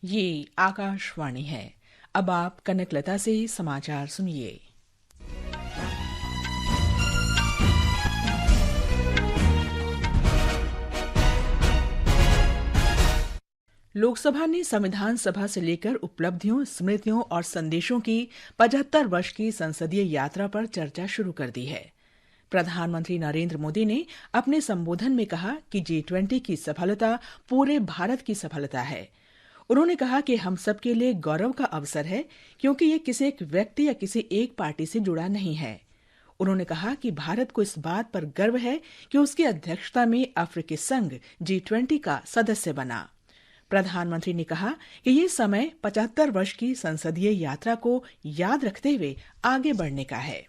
ये आकाशवाणी है। अब आप कनकलता से समाचार सुनिए। लोकसभा ने संविधान सभा से लेकर उपलब्धियों, स्मृतियों और संदेशों की 75 वर्ष की संसदीय यात्रा पर चर्चा शुरू कर दी है। प्रधानमंत्री नरेंद्र मोदी ने अपने संबोधन में कहा कि G20 की सफलता पूरे भारत की सफलता है। उन्होंने कहा कि हम सबके लिए गौरव का अवसर है, क्योंकि ये किसी एक व्यक्ति या किसी एक पार्टी से जुड़ा नहीं है। उन्होंने कहा कि भारत को इस बात पर गर्व है कि उसकी अध्यक्षता में अफ्रीकी संघ G20 का सदस्य बना। प्रधानमंत्री ने कहा कि ये समय 75 वर्ष की संसदीय यात्रा को याद रखते हुए आगे बढ़ने का है।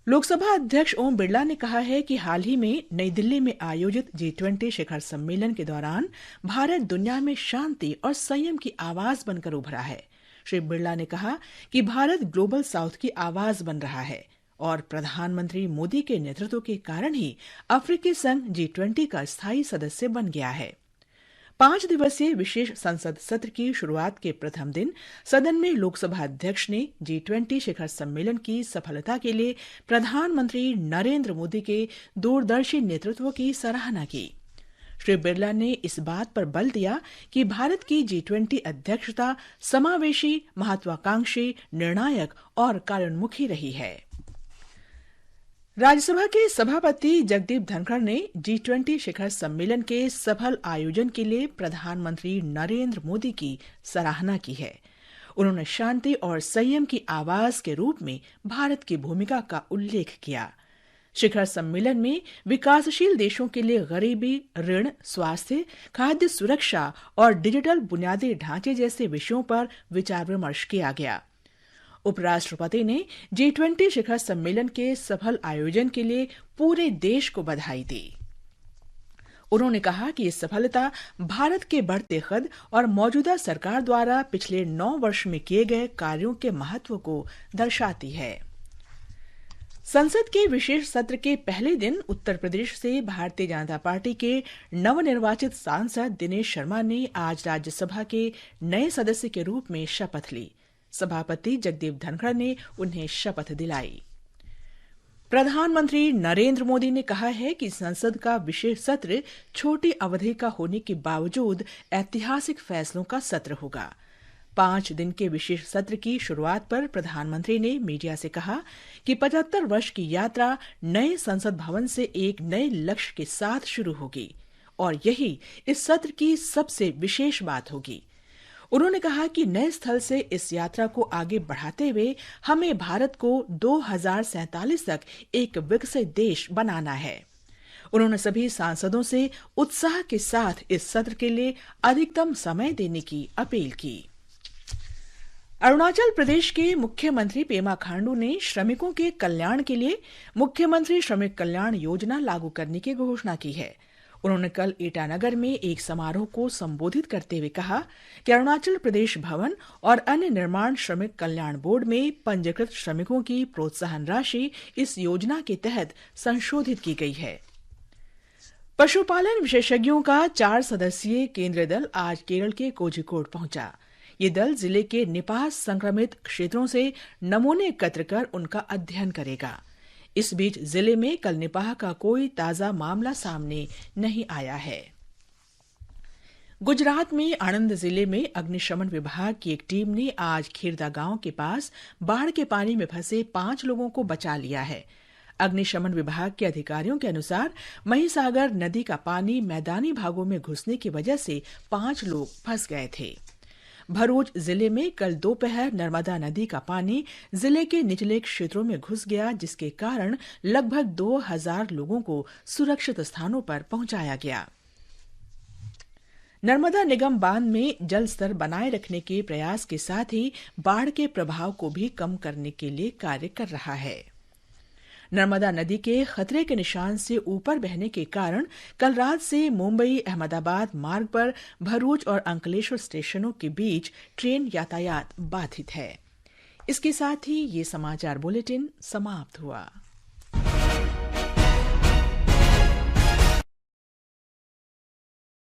लोकसभा अध्यक्ष ओम बिरला ने कहा है कि हाल ही में नई दिल्ली में आयोजित G20 शिखर सम्मेलन के दौरान भारत दुनिया में शांति और संयम की आवाज बनकर उभरा है। श्री बिरला ने कहा कि भारत ग्लोबल साउथ की आवाज बन रहा है और प्रधानमंत्री मोदी के नेतृत्व के कारण ही अफ्रीकी संघ G20 का स्थायी सदस्य बन गया है। 5 दिवसीय विशेष संसद सत्र की शुरुआत के प्रथम दिन सदन में लोकसभा अध्यक्ष ने G20 शिखर सम्मेलन की सफलता के लिए प्रधानमंत्री नरेंद्र मोदी के दूरदर्शी नेतृत्व की सराहना की। श्री बिरला ने इस बात पर बल दिया कि भारत की G20 अध्यक्षता समावेशी, महत्वाकांक्षी, निर्णायक और कार्योन्मुखी रही है। राज्यसभा के सभापति जगदीप धनखड़ ने G20 शिखर सम्मेलन के सफल आयोजन के लिए प्रधानमंत्री नरेंद्र मोदी की सराहना की है। उन्होंने शांति और संयम की आवाज के रूप में भारत की भूमिका का उल्लेख किया। शिखर सम्मेलन में विकासशील देशों के लिए गरीबी, ऋण, स्वास्थ्य, खाद्य सुरक्षा और डिजिटल बुनियादी ढांचे जैसे विषयों पर विचार विमर्श किया गया। उपराष्ट्रपति ने G20 शिखर सम्मेलन के सफल आयोजन के लिए पूरे देश को बधाई दी। उन्होंने कहा कि ये सफलता भारत के बढ़ते कद और मौजूदा सरकार द्वारा पिछले 9 वर्ष में किए गए कार्यों के महत्व को दर्शाती है। संसद के विशेष सत्र के पहले दिन उत्तर प्रदेश से भारतीय जनता पार्टी के नवनिर्वाचित सांसद दिनेश शर्मा ने आज राज्यसभा के नए सदस्य के रूप में शपथ ली। सभापति जगदीप धनखड़ ने उन्हें शपथ दिलाई। प्रधानमंत्री नरेंद्र मोदी ने कहा है कि संसद का विशेष सत्र छोटी अवधि का होने के बावजूद ऐतिहासिक फैसलों का सत्र होगा। 5 दिन के विशेष सत्र की शुरुआत पर प्रधानमंत्री ने मीडिया से कहा कि 75 वर्ष की यात्रा नए संसद भवन से एक नए लक्ष्य के साथ शुरू होगी और यही इस सत्र की सबसे विशेष बात होगी। उन्होंने कहा कि नए स्थल से इस यात्रा को आगे बढ़ाते हुए हमें भारत को 2047 तक एक विकसित देश बनाना है। उन्होंने सभी सांसदों से उत्साह के साथ इस सत्र के लिए अधिकतम समय देने की अपील की। अरुणाचल प्रदेश के मुख्यमंत्री पेमा खांडू ने श्रमिकों के कल्याण के लिए मुख्यमंत्री श्रमिक कल्याण योजना लागू करने की घोषणा की है। उन्होंने कल ईटानगर में एक समारोह को संबोधित करते हुए कहा कि अरुणाचल प्रदेश भवन और अन्य निर्माण श्रमिक कल्याण बोर्ड में पंजीकृत श्रमिकों की प्रोत्साहन राशि इस योजना के तहत संशोधित की गई है। पशुपालन विशेषज्ञों का 4 सदस्यीय केंद्रीय दल आज केरल के कोझिकोड पहुंचा। ये दल जिले के निपाह संक्रमित क्षेत्रों से नमूने एकत्र कर उनका अध्ययन करेगा। इस बीच जिले में कल निपाह का कोई ताजा मामला सामने नहीं आया है। गुजरात में आणंद जिले में अग्निशमन विभाग की एक टीम ने आज खेरदा गांव के पास बाढ़ के पानी में फंसे 5 लोगों को बचा लिया है। अग्निशमन विभाग के अधिकारियों के अनुसार महिसागर नदी का पानी मैदानी भागों में घुसने की वजह से 5 लोग फंस गए थे। भरूच जिले में कल दोपहर नर्मदा नदी का पानी जिले के निचले क्षेत्रों में घुस गया, जिसके कारण लगभग 2000 लोगों को सुरक्षित स्थानों पर पहुंचाया गया। नर्मदा निगम बांध में जल स्तर बनाए रखने के प्रयास के साथ ही बाढ़ के प्रभाव को भी कम करने के लिए कार्य कर रहा है। नर्मदा नदी के खतरे के निशान से ऊपर बहने के कारण कल रात से मुंबई अहमदाबाद मार्ग पर भरूच और अंकलेश्वर स्टेशनों के बीच ट्रेन यातायात बाधित है। इसके साथ ही ये समाचार बुलेटिन समाप्त हुआ।